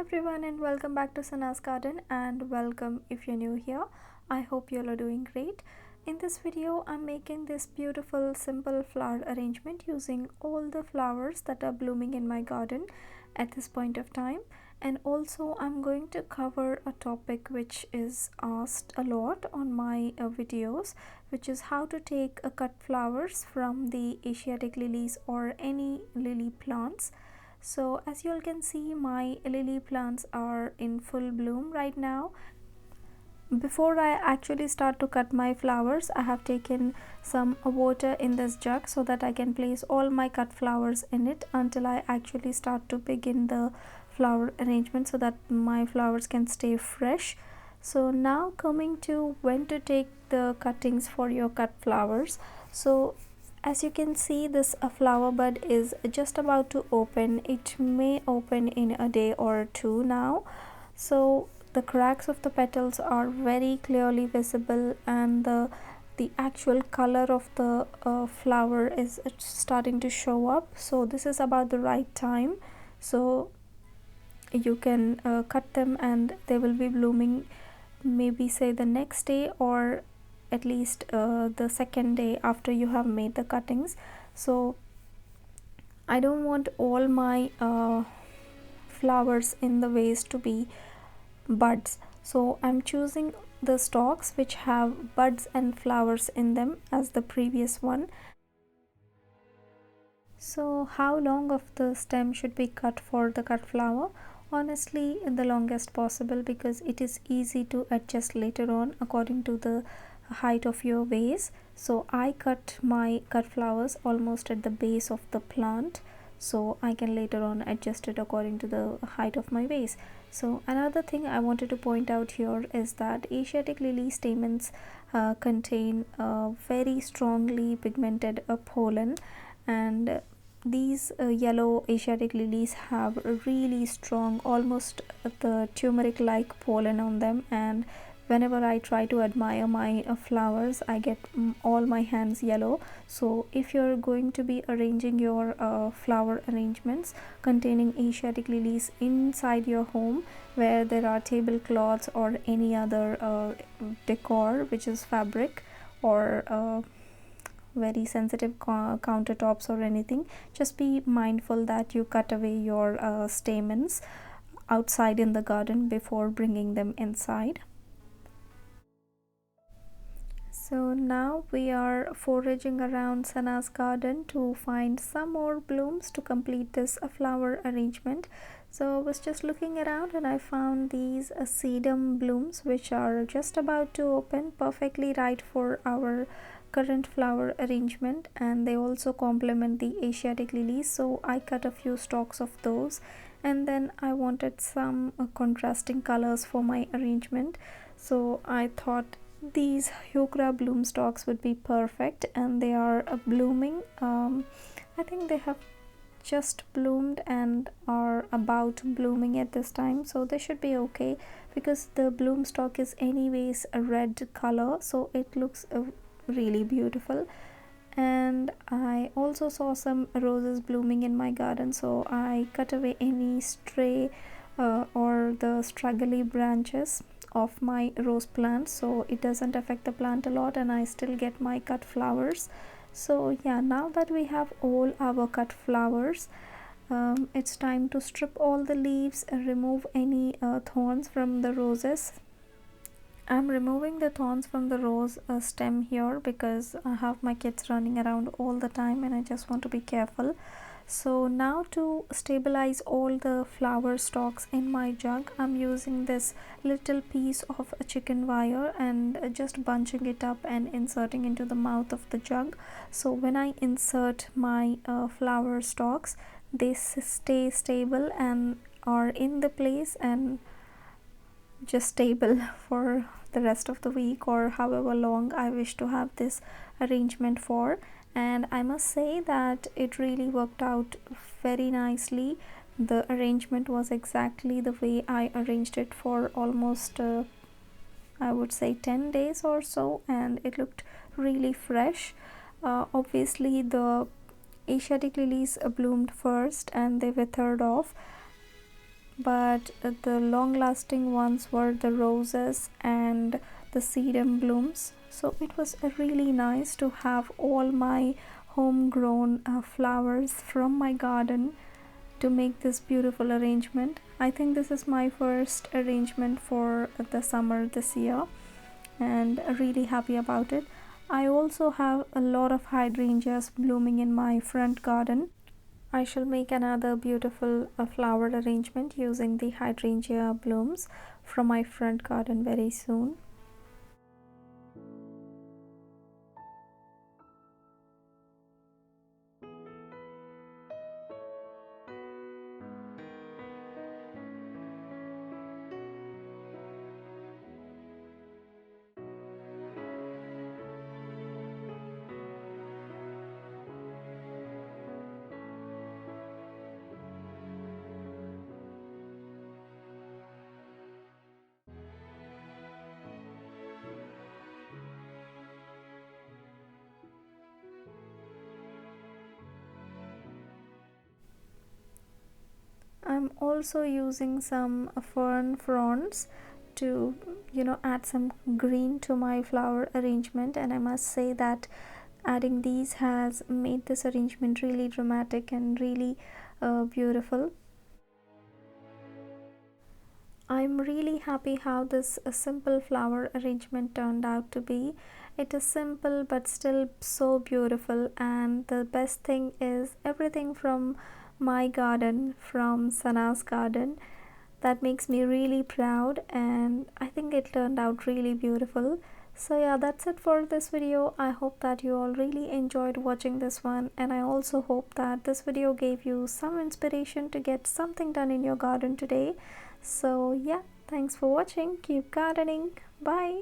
everyone and welcome back to SanaA's garden, and welcome if you're new here. I hope you all are doing great. In this video I'm making this beautiful simple flower arrangement using all the flowers that are blooming in my garden at this point of time. And also I'm going to cover a topic which is asked a lot on my videos, which is how to take cut flowers from the Asiatic lilies or any lily plants. So as you all can see, my lily plants are in full bloom right now. Before I actually start to cut my flowers, I have taken some water in this jug so that I can place all my cut flowers in it until I actually start to begin the flower arrangement so that my flowers can stay fresh. So now coming to when to take the cuttings for your cut flowers. So as you can see, this flower bud is just about to open. It may open in a day or two now. So the cracks of the petals are very clearly visible, and the actual color of the flower is starting to show up. So this is about the right time. So you can cut them and they will be blooming maybe say the next day, or at least the second day after you have made the cuttings. So I don't want all my flowers in the vase to be buds, so I'm choosing the stalks which have buds and flowers in them as the previous one. So how long of the stem should be cut for the cut flower? Honestly, the longest possible, because it is easy to adjust later on according to the height of your vase. So I cut my cut flowers almost at the base of the plant, so I can later on adjust it according to the height of my vase. So another thing I wanted to point out here is that Asiatic lily stamens contain very strongly pigmented pollen, and these yellow Asiatic lilies have a really strong, almost the turmeric like pollen on them, and whenever I try to admire my flowers, I get all my hands yellow. So if you're going to be arranging your flower arrangements containing Asiatic lilies inside your home, where there are tablecloths or any other decor which is fabric, or very sensitive countertops or anything, just be mindful that you cut away your stamens outside in the garden before bringing them inside. So now we are foraging around SanaA's garden to find some more blooms to complete this flower arrangement. So I was just looking around and I found these sedum blooms which are just about to open, perfectly right for our current flower arrangement, and they also complement the Asiatic lilies, so I cut a few stalks of those. And then I wanted some contrasting colors for my arrangement, so I thought these heuchera bloom stalks would be perfect, and they are blooming. I think they have just bloomed and are about blooming at this time, so they should be okay, because the bloom stalk is anyways a red color, so it looks really beautiful. And I also saw some roses blooming in my garden, so I cut away any stray or the straggly branches of my rose plant, so it doesn't affect the plant a lot and I still get my cut flowers. So yeah, now that we have all our cut flowers, it's time to strip all the leaves and remove any thorns from the roses. I'm removing the thorns from the rose stem here because I have my kids running around all the time and I just want to be careful. So now to stabilize all the flower stalks in my jug, I'm using this little piece of a chicken wire and just bunching it up and inserting into the mouth of the jug. So when I insert my flower stalks, they stay stable and are in the place and just stable for the rest of the week or however long I wish to have this arrangement for. And I must say that it really worked out very nicely. The arrangement was exactly the way I arranged it for almost I would say 10 days or so, and it looked really fresh. Obviously the Asiatic lilies bloomed first and they withered off, but the long lasting ones were the roses and the sedum blooms. So it was really nice to have all my homegrown flowers from my garden to make this beautiful arrangement. I think this is my first arrangement for the summer this year, and really happy about it. I also have a lot of hydrangeas blooming in my front garden. I shall make another beautiful flower arrangement using the hydrangea blooms from my front garden very soon. I'm also using some fern fronds to add some green to my flower arrangement, and I must say that adding these has made this arrangement really dramatic and really beautiful. I'm really happy how this simple flower arrangement turned out to be. It is simple but still so beautiful, and the best thing is everything from my garden, from SanaA's garden. That makes me really proud, and I think it turned out really beautiful. So yeah, that's it for this video. I hope that you all really enjoyed watching this one, and I also hope that this video gave you some inspiration to get something done in your garden today. So yeah, thanks for watching. Keep gardening. Bye.